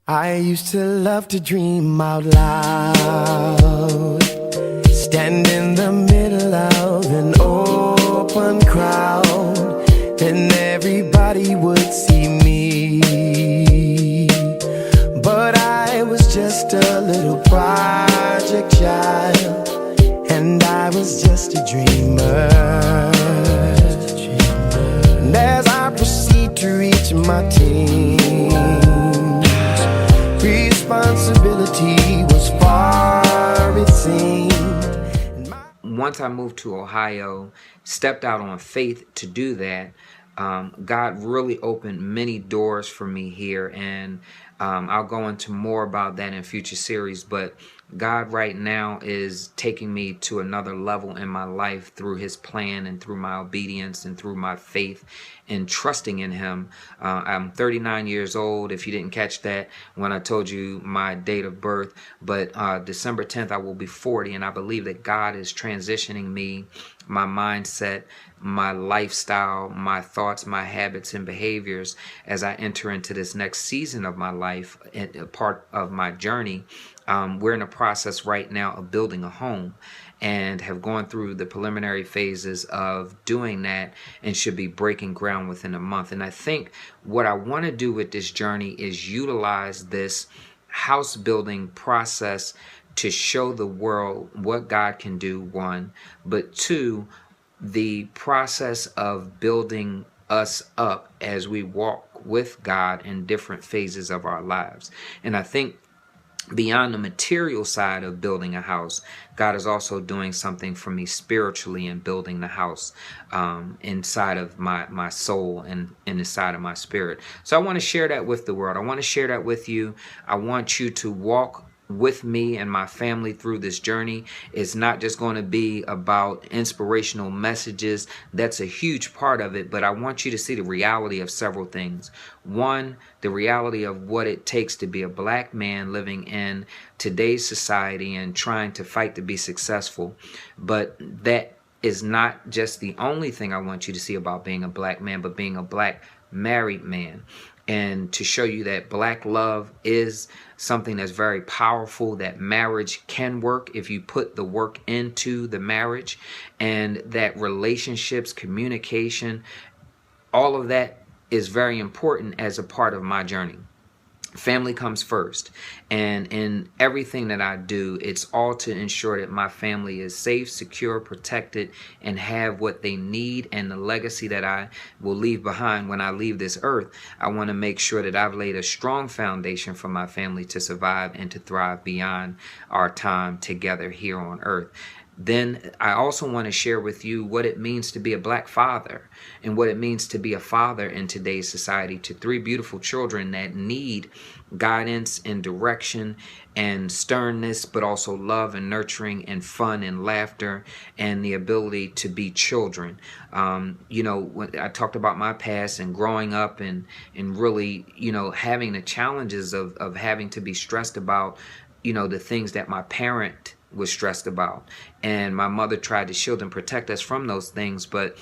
I used to love to dream out loud, stand in the middle of an open crowd, and everybody would see me. But I was just a little project child, and I was just a dreamer. And as I proceed to reach my teens, responsibility was far, it seemed. Once I moved to Ohio, stepped out on faith to do that, God really opened many doors for me here, and I'll go into more about that in future series, but God right now is taking me to another level in my life through his plan and through my obedience and through my faith and trusting in him. I'm 39 years old, if you didn't catch that when I told you my date of birth, but December 10th I will be 40, and I believe that God is transitioning me, my mindset, my lifestyle, my thoughts, my habits and behaviors as I enter into this next season of my life and a part of my journey. We're in a process right now of building a home and have gone through the preliminary phases of doing that and should be breaking ground within a month. And I think what I want to do with this journey is utilize this house building process to show the world what God can do, one, but two, the process of building us up as we walk with God in different phases of our lives. And I think beyond the material side of building a house, God is also doing something for me spiritually in building the house inside of my soul and inside of my spirit. So I want to share that with the world. I want to share that with you. I want you to walk with me and my family through this journey. It's not just going to be about inspirational messages. That's a huge part of it, but I want you to see the reality of several things. One, the reality of what it takes to be a black man living in today's society and trying to fight to be successful. But that is not just the only thing I want you to see about being a black man, but being a black married man. And to show you that black love is something that's very powerful, that marriage can work if you put the work into the marriage, and that relationships, communication, all of that is very important as a part of my journey. Family comes first, and in everything that I do, it's all to ensure that my family is safe, secure, protected, and have what they need, and the legacy that I will leave behind when I leave this earth. I want to make sure that I've laid a strong foundation for my family to survive and to thrive beyond our time together here on earth. Then I also want to share with you what it means to be a black father and what it means to be a father in today's society to three beautiful children that need guidance and direction and sternness, but also love and nurturing and fun and laughter and the ability to be children. When I talked about my past and growing up and really, having the challenges of having to be stressed about, the things that my parent was stressed about, and my mother tried to shield and protect us from those things, but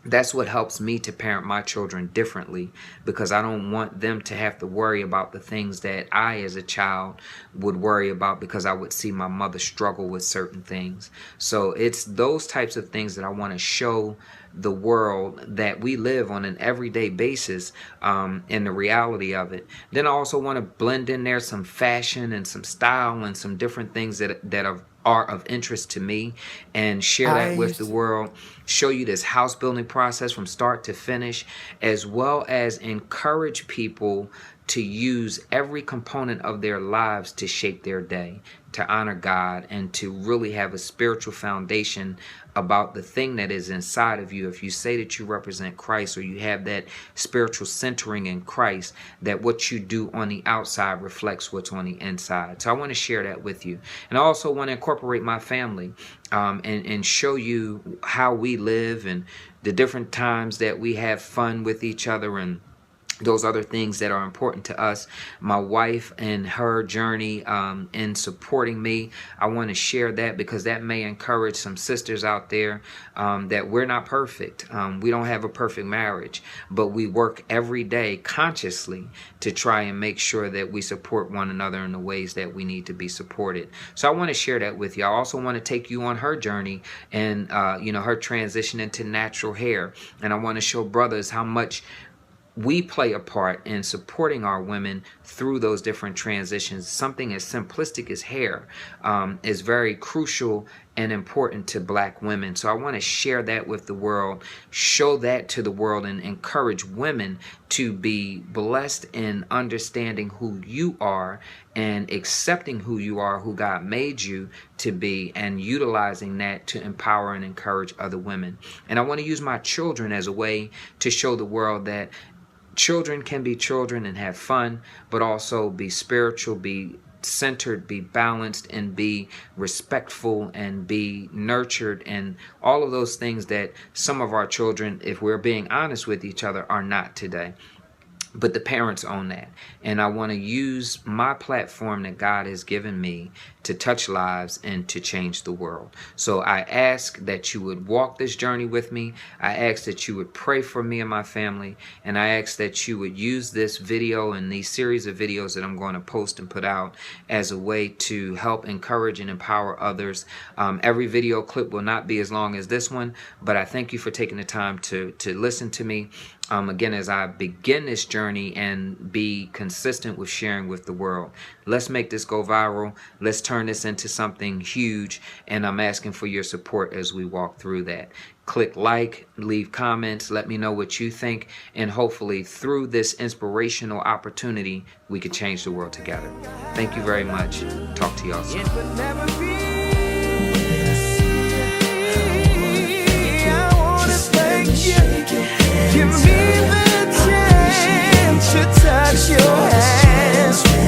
that's what helps me to parent my children differently, because I don't want them to have to worry about the things that I as a child would worry about, because I would see my mother struggle with certain things. So it's those types of things that I want to show the world that we live on an everyday basis, and the reality of it. Then I also want to blend in there some fashion and some style and some different things that are of interest to me, and share that with the world, show you this house building process from start to finish, as well as encourage people to use every component of their lives to shape their day, to honor God, and to really have a spiritual foundation about the thing that is inside of you. If you say that you represent Christ, or you have that spiritual centering in Christ, that what you do on the outside reflects what's on the inside. So I want to share that with you. And I also want to incorporate my family and show you how we live and the different times that we have fun with each other, and those other things that are important to us. My wife and her journey in supporting me, I want to share that because that may encourage some sisters out there that we're not perfect. We don't have a perfect marriage, but we work every day consciously to try and make sure that we support one another in the ways that we need to be supported. So I want to share that with you. I also want to take you on her journey and her transition into natural hair. And I want to show brothers how much we play a part in supporting our women through those different transitions. Something as simplistic as hair is very crucial and important to Black women. So I want to share that with the world, show that to the world, and encourage women to be blessed in understanding who you are and accepting who you are, who God made you to be, and utilizing that to empower and encourage other women. And I want to use my children as a way to show the world that children can be children and have fun, but also be spiritual, be centered, be balanced, and be respectful, and be nurtured, and all of those things that some of our children, if we're being honest with each other, are not today. But the parents own that. And I want to use my platform that God has given me to touch lives and to change the world. So I ask that you would walk this journey with me. I ask that you would pray for me and my family. And I ask that you would use this video and these series of videos that I'm going to post and put out as a way to help encourage and empower others. Every video clip will not be as long as this one, but I thank you for taking the time to listen to me. Again, as I begin this journey and be consistent with sharing with the world. Let's make this go viral. Let's turn this into something huge. And I'm asking for your support as we walk through that. Click like, leave comments, let me know what you think. And hopefully through this inspirational opportunity, we can change the world together. Thank you very much. Talk to y'all soon. It would never be. I wanna thank you. Give me the chance to touch your hands.